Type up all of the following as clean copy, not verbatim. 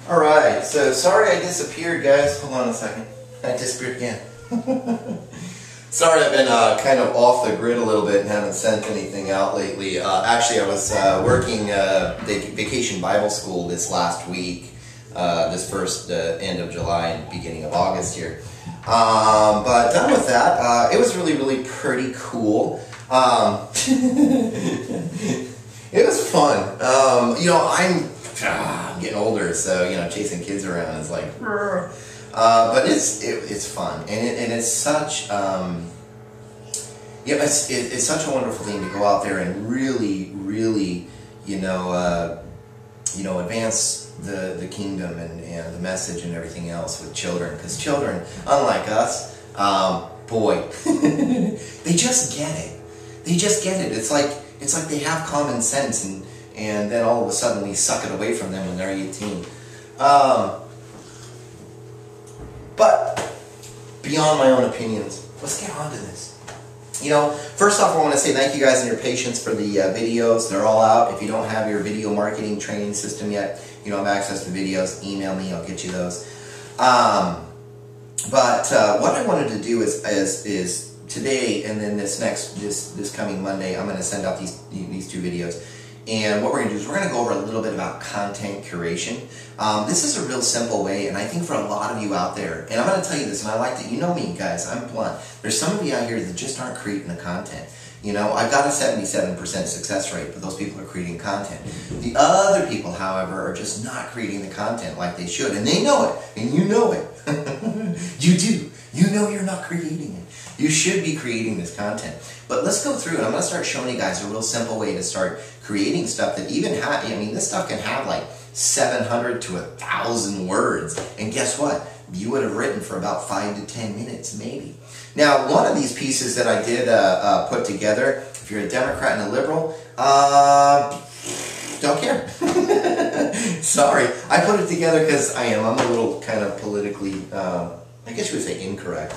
Alright, so sorry I disappeared, guys. Hold on a second. I disappeared again. Sorry, I've been kind of off the grid a little bit and haven't sent anything out lately. Actually, I was working Vacation Bible School this last week, this first end of July and beginning of August here. But done with that. It was really pretty cool. It was fun. You know, I'm getting older, so you know, chasing kids around is like, but it's fun, and it's such yeah, it's such a wonderful thing to go out there and really you know advance the kingdom and the message and everything else with children, because children, unlike us, boy, they just get it. They just get it. It's like they have common sense, and then all of a sudden we suck it away from them when they're 18. But beyond my own opinions, let's get on to this. You know, first off, I want to say thank you guys and your patience for the videos. They're all out. If you don't have your video marketing training system yet, you don't have access to videos, email me, I'll get you those. But what I wanted to do is today and then this coming Monday, I'm going to send out these two videos. And what we're going to do is we're going to go over a little bit about content curation. This is a real simple way, and I think for a lot of you out there, and I'm going to tell you this, and I like that, you know me, guys, I'm blunt. There's some of you out here that just aren't creating the content. You know, I've got a 77% success rate, but those people are creating content. The other people, however, are just not creating the content like they should, and they know it, and you know it. You do. You know you're not creating it. You should be creating this content. But let's go through, and I'm going to start showing you guys a real simple way to start creating stuff that even have, I mean, this stuff can have like 700 to 1,000 words. And guess what? You would have written for about 5 to 10 minutes, maybe. Now, one of these pieces that I did put together, if you're a Democrat and a liberal, don't care. Sorry. I put it together because I'm a little kind of politically, I guess you would say incorrect.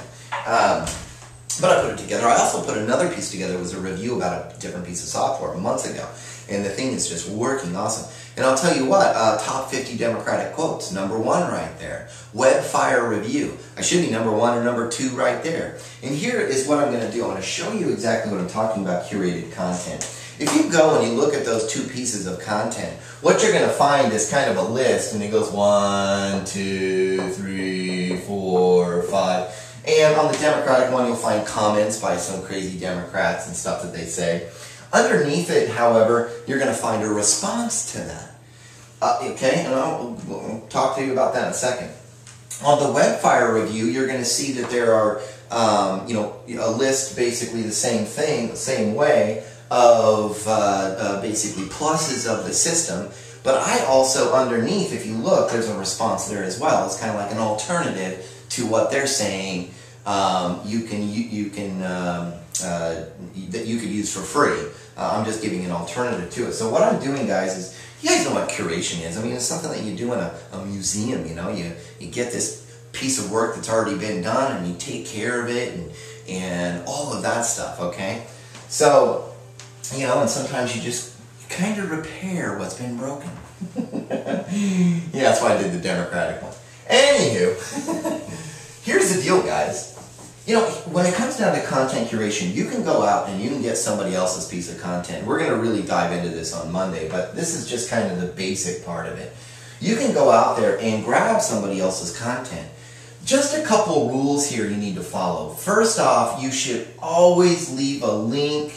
But I put it together. I also put another piece together. It was a review about a different piece of software months ago. And the thing is just working awesome. And I'll tell you what, top 50 Democratic quotes, #1 right there. Webfire review. I should be #1 or #2 right there. And here is what I'm going to do. I'm going to show you exactly what I'm talking about, curated content. If you go and you look at those two pieces of content, what you're going to find is kind of a list, and it goes 1, 2, 3, 4, 5. And on the Democratic one, you'll find comments by some crazy Democrats and stuff that they say. Underneath it, however, you're going to find a response to that. Okay, and I'll talk to you about that in a second. On the Webfire review, you're going to see that there are, you know, a list basically the same thing, the same way of basically pluses of the system. But I also, underneath, if you look, there's a response there as well. It's kind of like an alternative to what they're saying that you could use for free. I'm just giving an alternative to it. So what I'm doing, guys, is, you guys know what curation is. I mean, it's something that you do in a museum, you know. You get this piece of work that's already been done, and you take care of it, and all of that stuff, okay? So, you know, and sometimes you just kind of repair what's been broken. Yeah, that's why I did the Democratic one. Anywho, here's the deal, guys. You know, when it comes down to content curation, you can go out and you can get somebody else's piece of content. We're going to really dive into this on Monday, but this is just kind of the basic part of it. You can go out there and grab somebody else's content. Just a couple rules here you need to follow. First off, you should always leave a link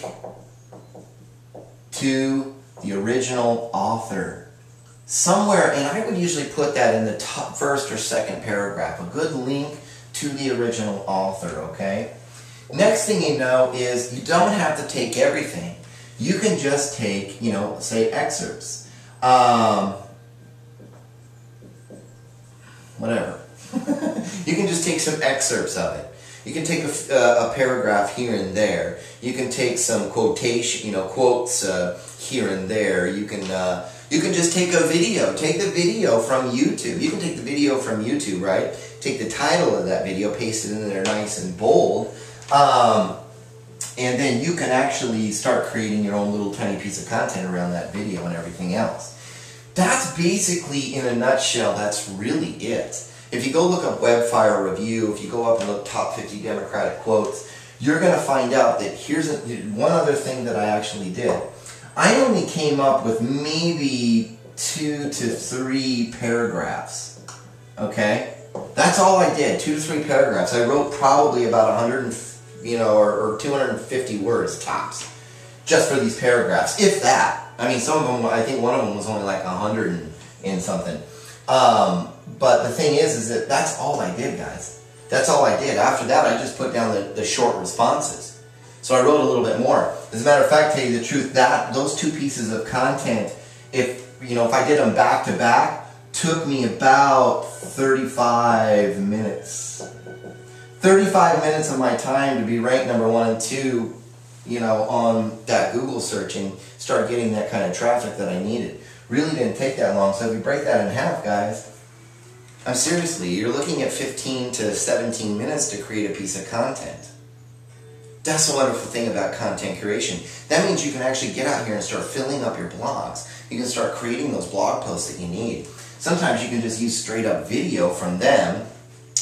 to the original author. Somewhere, and I would usually put that in the top first or second paragraph, a good link to the original author, okay? Next thing you know is you don't have to take everything. You can just take, you know, say excerpts. Whatever. You can just take some excerpts of it. You can take a paragraph here and there. You can take some quotation, you know, quotes here and there. You can just take a video. Take the video from YouTube. You can take the video from YouTube, right? Take the title of that video, paste it in there nice and bold, and then you can actually start creating your own little tiny piece of content around that video and everything else. that's basically, in a nutshell, that's really it. If you go look up Webfire Review, if you go up and look top 50 Democratic quotes, you're going to find out that here's one other thing that I actually did. I only came up with maybe 2 to 3 paragraphs. Okay? That's all I did, 2 to 3 paragraphs. I wrote probably about 100, or 250 words tops, just for these paragraphs, if that. I mean, some of them, I think one of them was only like 100 and something. But the thing is that that's all I did, guys. That's all I did. After that, I just put down the short responses. So I wrote a little bit more. As a matter of fact, to tell you the truth, those 2 pieces of content, if I did them back to back, took me about 35 minutes. 35 minutes of my time to be ranked number 1 and 2, on that Google search and start getting that kind of traffic that I needed. Really didn't take that long. So if you break that in half, guys, seriously, you're looking at 15 to 17 minutes to create a piece of content. That's the wonderful thing about content curation. That means you can actually get out here and start filling up your blogs. You can start creating those blog posts that you need. Sometimes you can just use straight up video from them.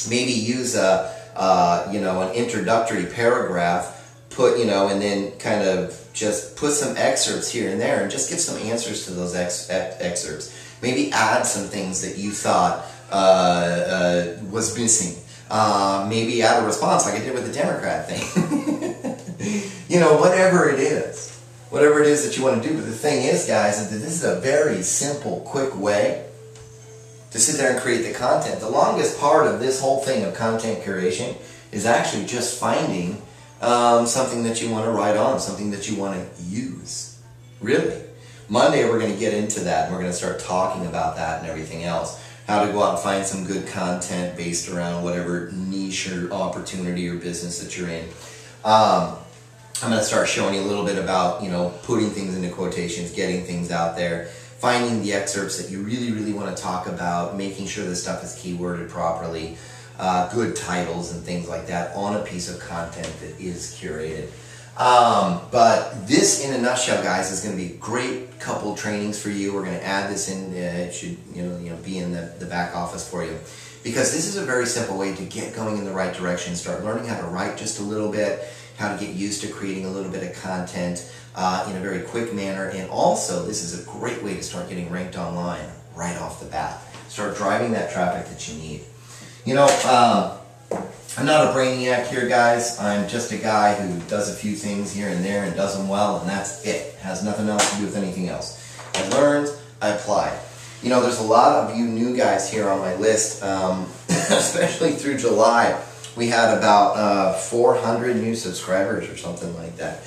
Maybe use an introductory paragraph, and then kind of just put some excerpts here and there and just give some answers to those excerpts. Maybe add some things that you thought was missing. Maybe add a response like I did with the Democrat thing. Whatever it is. Whatever it is that you want to do. But the thing is, guys, is that this is a very simple, quick way to sit there and create the content. The longest part of this whole thing of content curation is actually just finding something that you want to write on, something that you want to use. Really. Monday we're going to get into that, and we're going to start talking about that and everything else. How to go out and find some good content based around whatever niche or opportunity or business that you're in. I'm going to start showing you a little bit about, putting things into quotations, getting things out there, finding the excerpts that you really, really want to talk about, making sure this stuff is keyworded properly, good titles and things like that on a piece of content that is curated. But this, in a nutshell, guys, is going to be a great couple trainings for you. We're going to add this in. It should, be in the back office for you, because this is a very simple way to get going in the right direction. Start learning how to write just a little bit, how to get used to creating a little bit of content in a very quick manner, and also this is a great way to start getting ranked online right off the bat. Start driving that traffic that you need. I'm not a brainiac here, guys. I'm just a guy who does a few things here and there and does them well, and that's it. Has nothing else to do with anything else. I learned, I applied. There's a lot of you new guys here on my list, especially through July. We had about 400 new subscribers or something like that.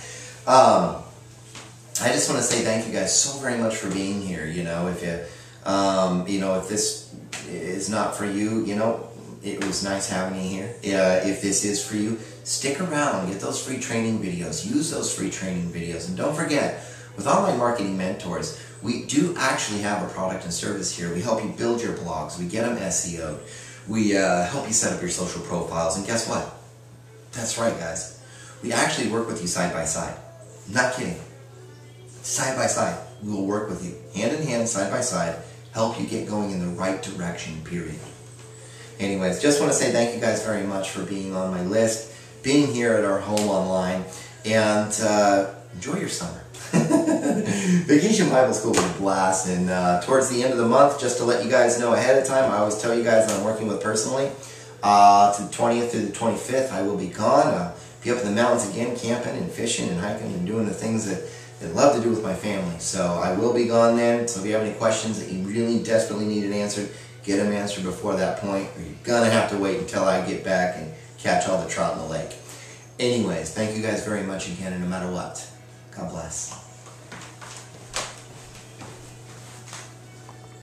I just want to say thank you guys so very much for being here. If this is not for you, it was nice having you here. If this is for you, stick around, get those free training videos, use those free training videos, and don't forget, with Online Marketing Mentors, we do actually have a product and service here. We help you build your blogs, we get them SEO'd, we help you set up your social profiles, and guess what? That's right, guys. We actually work with you side by side. I'm not kidding. Side by side, we will work with you, hand in hand, side by side, help you get going in the right direction, period. Anyways, just want to say thank you guys very much for being on my list, being here at our home online, and enjoy your summer. Vacation Bible School was a blast, and towards the end of the month, just to let you guys know ahead of time, I always tell you guys that I'm working with personally, to the 20th through the 25th, I will be gone. Be up in the mountains again, camping and fishing and hiking and doing the things that I love to do with my family. So I will be gone then, so if you have any questions that you really desperately need it answered, get them answered before that point, or you're going to have to wait until I get back and catch all the trout in the lake. Anyways, thank you guys very much again, and no matter what, God bless.